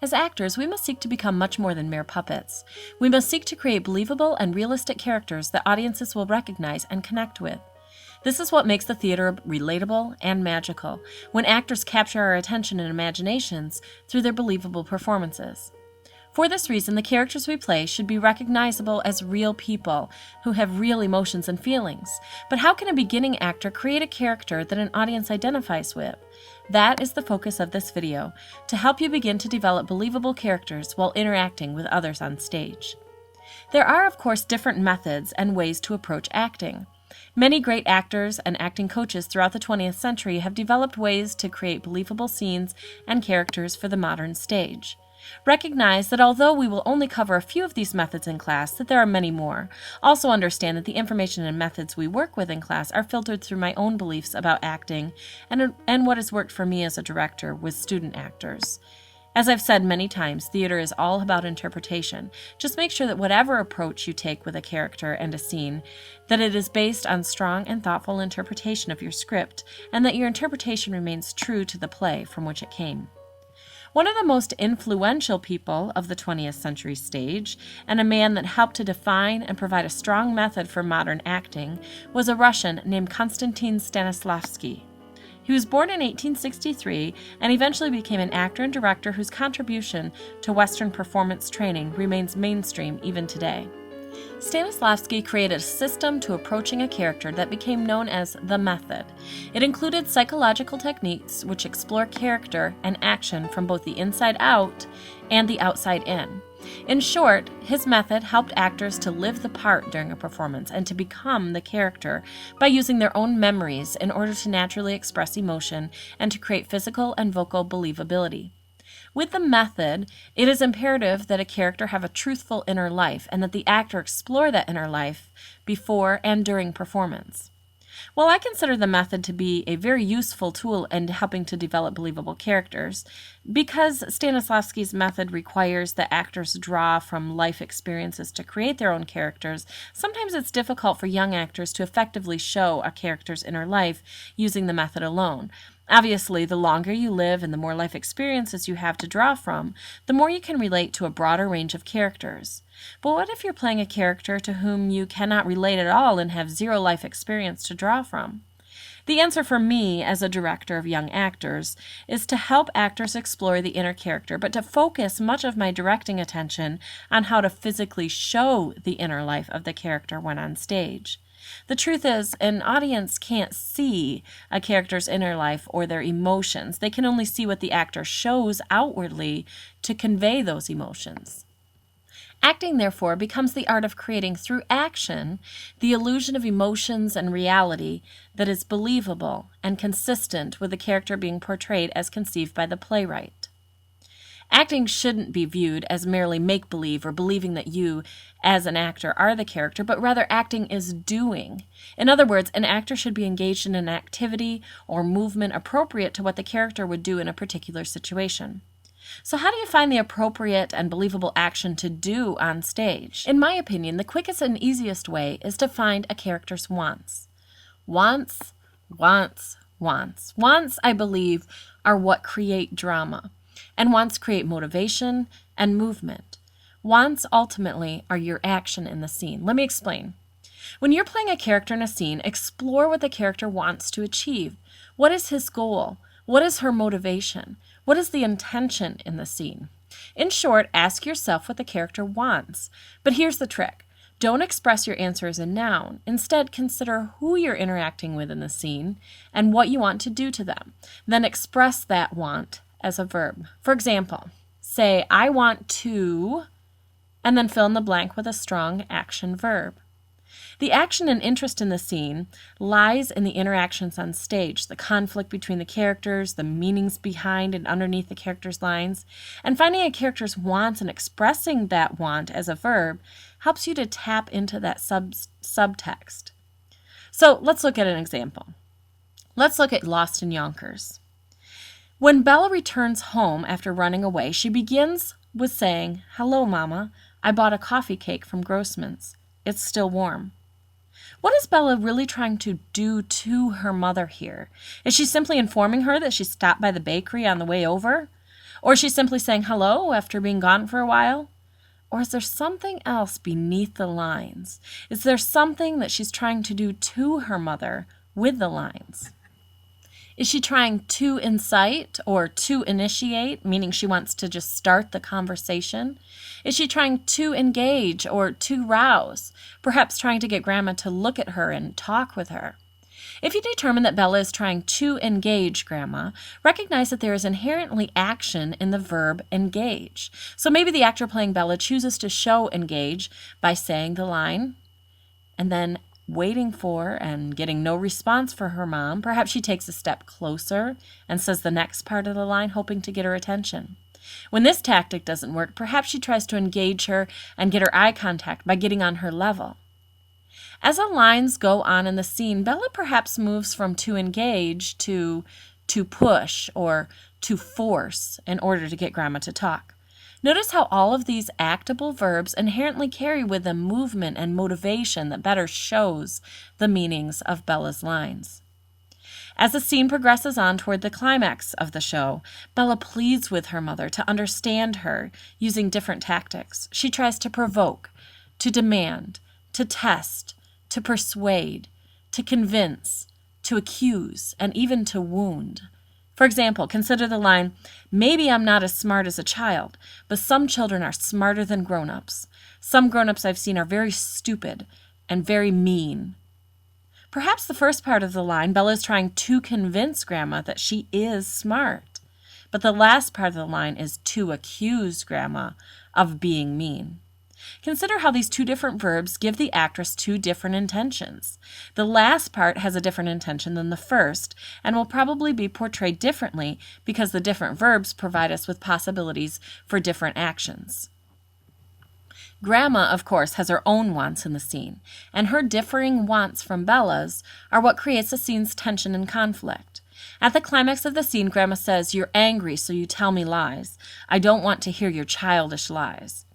As actors, we must seek to become much more than mere puppets. We must seek to create believable and realistic characters that audiences will recognize and connect with. This is what makes the theater relatable and magical, when actors capture our attention and imaginations through their believable performances. For this reason, the characters we play should be recognizable as real people who have real emotions and feelings. But how can a beginning actor create a character that an audience identifies with? That is the focus of this video, to help you begin to develop believable characters while interacting with others on stage. There are, of course, different methods and ways to approach acting. Many great actors and acting coaches throughout the 20th century have developed ways to create believable scenes and characters for the modern stage. Recognize that although we will only cover a few of these methods in class, that there are many more. Also understand that the information and methods we work with in class are filtered through my own beliefs about acting and what has worked for me as a director with student actors. As I've said many times, theater is all about interpretation. Just make sure that whatever approach you take with a character and a scene, that it is based on strong and thoughtful interpretation of your script, and that your interpretation remains true to the play from which it came. One of the most influential people of the 20th century stage, and a man that helped to define and provide a strong method for modern acting, was a Russian named Konstantin Stanislavski. He was born in 1863 and eventually became an actor and director whose contribution to Western performance training remains mainstream even today. Stanislavski created a system to approaching a character that became known as the method. It included psychological techniques which explore character and action from both the inside out and the outside in. In short, his method helped actors to live the part during a performance and to become the character by using their own memories in order to naturally express emotion and to create physical and vocal believability. With the method, it is imperative that a character have a truthful inner life and that the actor explore that inner life before and during performance. While I consider the method to be a very useful tool in helping to develop believable characters, because Stanislavski's method requires that actors draw from life experiences to create their own characters, sometimes it's difficult for young actors to effectively show a character's inner life using the method alone. Obviously, the longer you live and the more life experiences you have to draw from, the more you can relate to a broader range of characters. But what if you're playing a character to whom you cannot relate at all and have zero life experience to draw from? The answer for me, as a director of young actors, is to help actors explore the inner character, but to focus much of my directing attention on how to physically show the inner life of the character when on stage. The truth is, an audience can't see a character's inner life or their emotions. They can only see what the actor shows outwardly to convey those emotions. Acting, therefore, becomes the art of creating through action the illusion of emotions and reality that is believable and consistent with the character being portrayed as conceived by the playwright. Acting shouldn't be viewed as merely make-believe or believing that you, as an actor, are the character, but rather acting is doing. In other words, an actor should be engaged in an activity or movement appropriate to what the character would do in a particular situation. So how do you find the appropriate and believable action to do on stage? In my opinion, the quickest and easiest way is to find a character's wants. Wants, wants, wants. Wants, I believe, are what create drama. And wants create motivation and movement. Wants, ultimately, are your action in the scene. Let me explain. When you're playing a character in a scene, explore what the character wants to achieve. What is his goal? What is her motivation? What is the intention in the scene? In short, ask yourself what the character wants. But here's the trick. Don't express your answer as a noun. Instead, consider who you're interacting with in the scene and what you want to do to them. Then express that want as a verb. For example, say, I want to, and then fill in the blank with a strong action verb. The action and interest in the scene lies in the interactions on stage, the conflict between the characters, the meanings behind and underneath the characters' lines, and finding a character's wants and expressing that want as a verb helps you to tap into that subtext. So let's look at an example. Let's look at Lost in Yonkers. When Bella returns home after running away, she begins with saying, "Hello, Mama. I bought a coffee cake from Grossman's. It's still warm." What is Bella really trying to do to her mother here? Is she simply informing her that she stopped by the bakery on the way over? Or is she simply saying hello after being gone for a while? Or is there something else beneath the lines? Is there something that she's trying to do to her mother with the lines? Is she trying to incite or to initiate, meaning she wants to just start the conversation? Is she trying to engage or to rouse, perhaps trying to get Grandma to look at her and talk with her? If you determine that Bella is trying to engage Grandma, recognize that there is inherently action in the verb engage. So maybe the actor playing Bella chooses to show engage by saying the line and then waiting for and getting no response for her mom. Perhaps she takes a step closer and says the next part of the line, hoping to get her attention. When this tactic doesn't work, perhaps she tries to engage her and get her eye contact by getting on her level. As the lines go on in the scene, Bella perhaps moves from to engage to push or to force in order to get Grandma to talk. Notice how all of these actable verbs inherently carry with them movement and motivation that better shows the meanings of Bella's lines. As the scene progresses on toward the climax of the show, Bella pleads with her mother to understand her using different tactics. She tries to provoke, to demand, to test, to persuade, to convince, to accuse, and even to wound. For example, consider the line, "Maybe I'm not as smart as a child, but some children are smarter than grown-ups. Some grown-ups I've seen are very stupid and very mean." Perhaps the first part of the line, Bella is trying to convince Grandma that she is smart, but the last part of the line is to accuse Grandma of being mean. Consider how these two different verbs give the actress two different intentions. The last part has a different intention than the first and will probably be portrayed differently because the different verbs provide us with possibilities for different actions. Grandma, of course, has her own wants in the scene, and her differing wants from Bella's are what creates the scene's tension and conflict. At the climax of the scene, Grandma says, "You're angry, so you tell me lies. I don't want to hear your childish lies."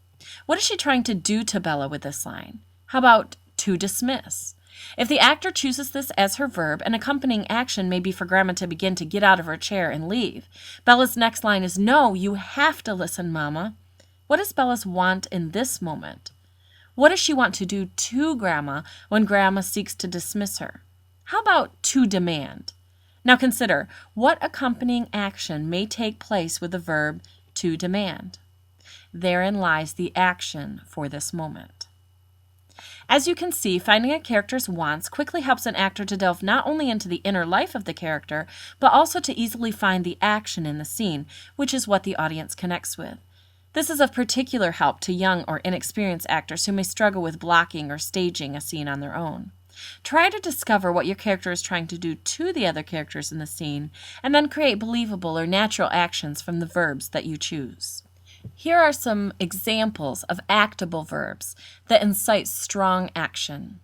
What is she trying to do to Bella with this line? How about to dismiss? If the actor chooses this as her verb, an accompanying action may be for Grandma to begin to get out of her chair and leave. Bella's next line is, "No, you have to listen, Mama." What is Bella's want in this moment? What does she want to do to Grandma when Grandma seeks to dismiss her? How about to demand? Now consider, what accompanying action may take place with the verb to demand? Therein lies the action for this moment. As you can see, finding a character's wants quickly helps an actor to delve not only into the inner life of the character, but also to easily find the action in the scene, which is what the audience connects with. This is of particular help to young or inexperienced actors who may struggle with blocking or staging a scene on their own. Try to discover what your character is trying to do to the other characters in the scene, and then create believable or natural actions from the verbs that you choose. Here are some examples of actable verbs that incite strong action.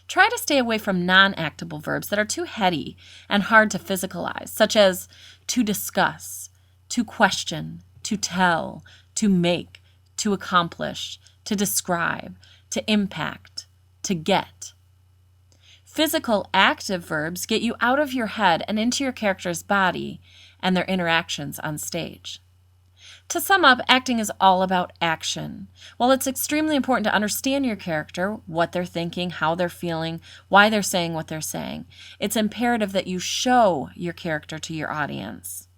Try to stay away from non-actable verbs that are too heady and hard to physicalize, such as to discuss, to question, to tell, to make, to accomplish, to describe, to impact, to get. Physical active verbs get you out of your head and into your character's body and their interactions on stage. To sum up, acting is all about action. While it's extremely important to understand your character, what they're thinking, how they're feeling, why they're saying what they're saying, it's imperative that you show your character to your audience.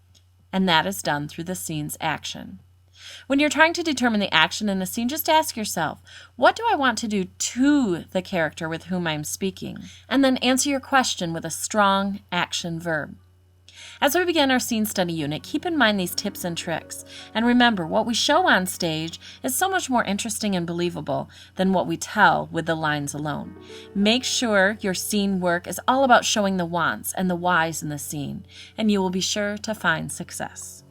And that is done through the scene's action. When you're trying to determine the action in a scene, just ask yourself, what do I want to do to the character with whom I'm speaking? And then answer your question with a strong action verb. As we begin our scene study unit, keep in mind these tips and tricks. And remember, what we show on stage is so much more interesting and believable than what we tell with the lines alone. Make sure your scene work is all about showing the wants and the whys in the scene, and you will be sure to find success.